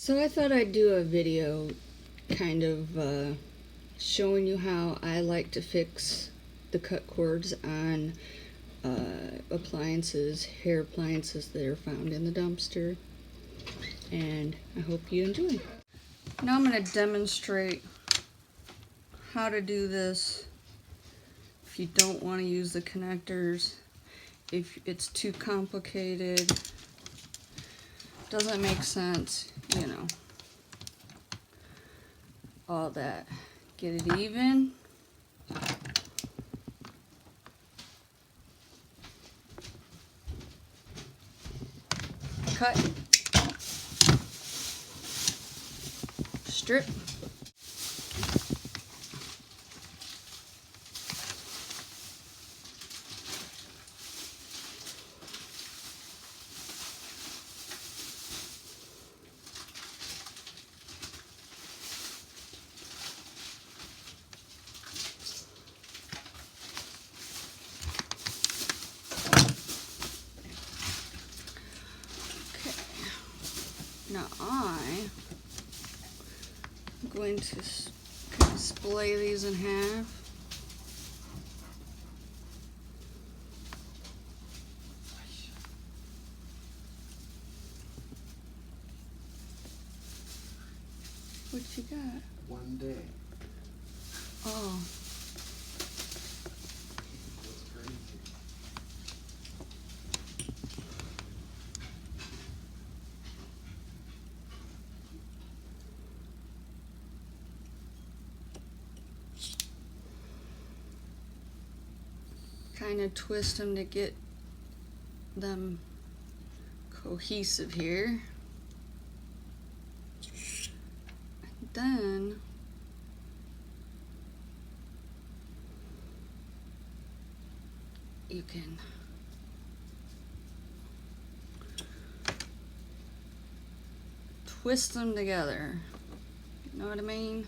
So I thought I'd do a video kind of showing you how I like to fix the cut cords on appliances, hair appliances that are found in the dumpster. And I hope you enjoy. Now I'm going to demonstrate how to do this if you don't want to use the connectors, if it's too complicated, doesn't make sense, you know, all that. Get it even. Cut. Strip. Now I'm going to kind of splay these in half. What you got? One day. Oh. That's crazy. Kind of twist them to get them cohesive here. Then you can twist them together. You know what I mean?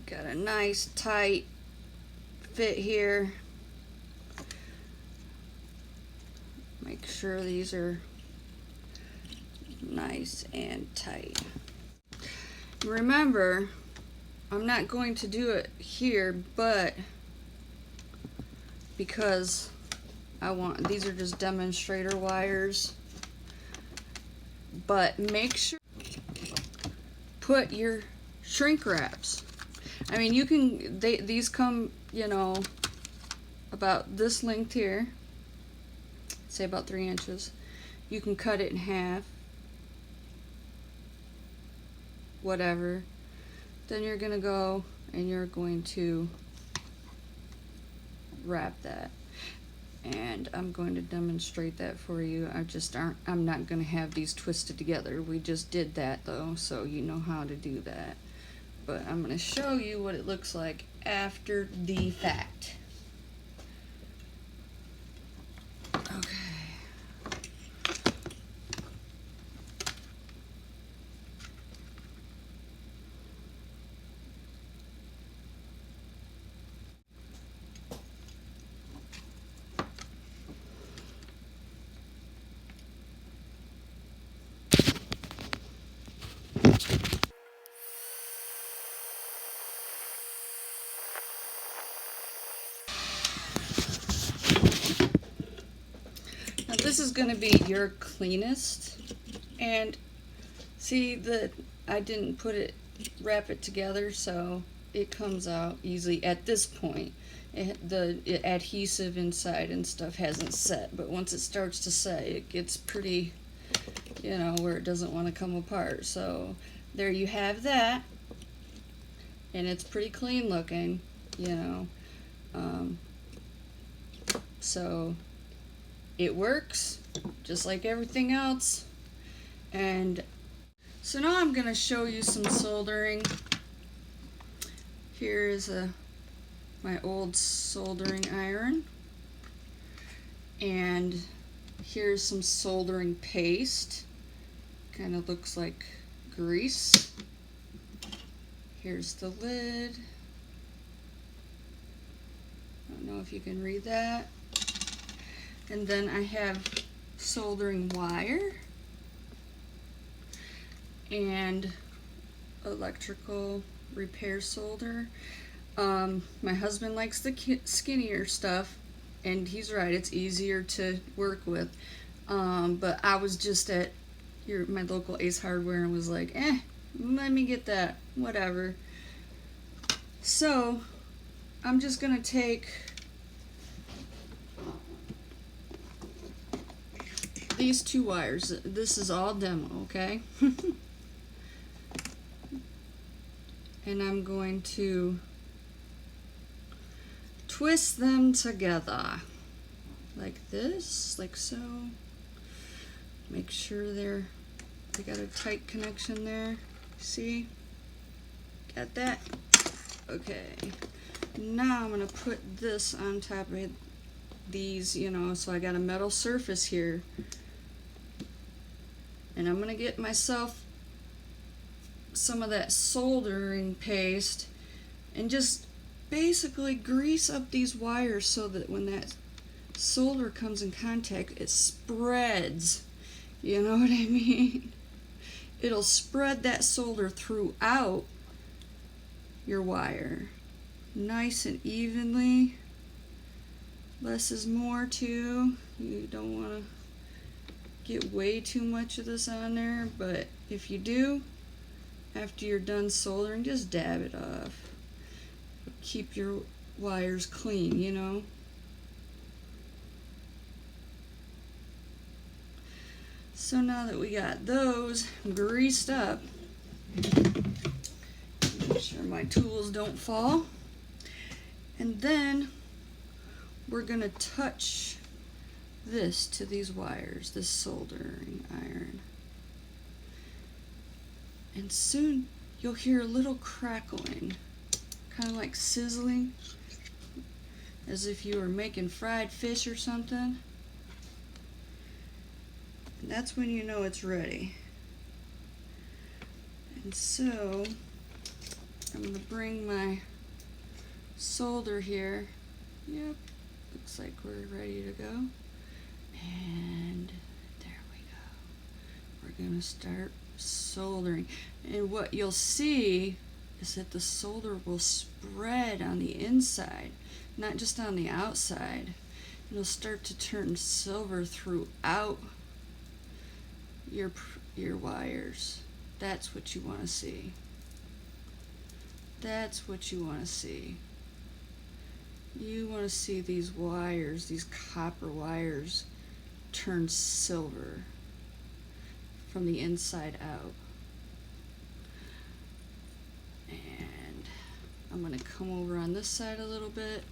Got a nice tight fit here. Make sure these are nice and tight. Remember, I'm not going to do it here, but because these are just demonstrator wires, but make sure put your shrink wraps. I mean, you can, these come, you know, about this length here, say about 3 inches. You can cut it in half, whatever. Then you're gonna go and you're going to wrap that. And I'm going to demonstrate that for you. I'm not gonna have these twisted together. We just did that though, so you know how to do that. But I'm going to show you what it looks like after the fact. Okay. This is going to be your cleanest, and see that I didn't wrap it together, so it comes out easily at this point. The adhesive inside and stuff hasn't set, but once it starts to set, it gets pretty, you know, where it doesn't want to come apart. So there you have that, and it's pretty clean looking, you know. So it works just like everything else. And so now I'm going to show you some soldering. Here is my old soldering iron, and Here's some soldering paste. Kind of looks like grease. Here's the lid. I don't know if you can read that. And then I have soldering wire and electrical repair solder. My husband likes the skinnier stuff, and he's right, it's easier to work with. But I was just at my local Ace Hardware and was like, let me get that, whatever. So I'm just gonna take these 2 wires. This is all demo, okay? And I'm going to twist them together like this, like so. Make sure they got a tight connection there. See? Got that? Okay. Now I'm gonna put this on top of these, you know, so I got a metal surface here. And I'm gonna get myself some of that soldering paste and just basically grease up these wires so that when that solder comes in contact, it spreads. You know what I mean? It'll spread that solder throughout your wire. Nice and evenly. Less is more too. You don't want to get way too much of this on there, but if you do, after you're done soldering, just dab it off. Keep your wires clean, you know. So now that we got those greased up, make sure my tools don't fall. And then we're gonna touch this to these wires, this soldering iron. And soon you'll hear a little crackling, kind of like sizzling, as if you were making fried fish or something. And that's when you know it's ready. And so I'm going to bring my solder here. Yep, looks like we're ready to go. And there we go. We're going to start soldering. And what you'll see is that the solder will spread on the inside, not just on the outside. It'll start to turn silver throughout your wires. That's what you want to see. That's what you want to see. You want to see these wires, these copper wires, turn silver from the inside out. And I'm going to come over on this side a little bit.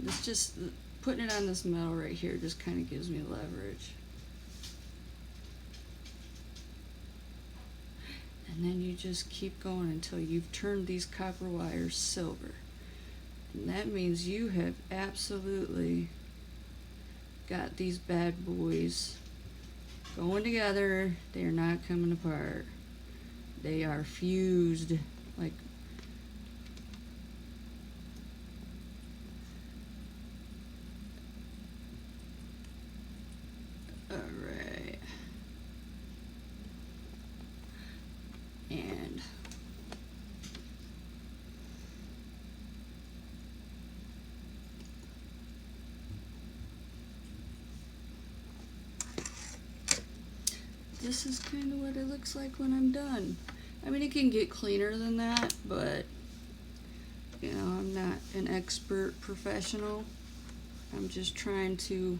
This just, putting it on this metal right here just kind of gives me leverage. And then you just keep going until you've turned these copper wires silver. And that means you have absolutely got these bad boys going together. They are not coming apart. They are fused like alright. And this is kind of what it looks like when I'm done. I mean, it can get cleaner than that, but you know, I'm not an expert professional. I'm just trying to,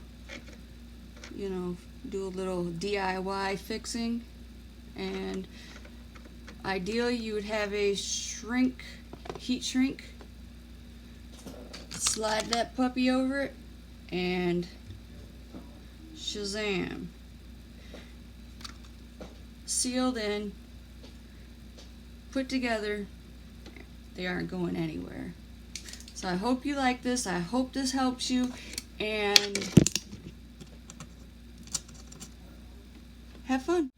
you know, do a little DIY fixing. And ideally you would have a heat shrink, slide that puppy over it, and shazam. Sealed in, put together, they aren't going anywhere. So I hope you like this. I hope this helps you, and Have fun.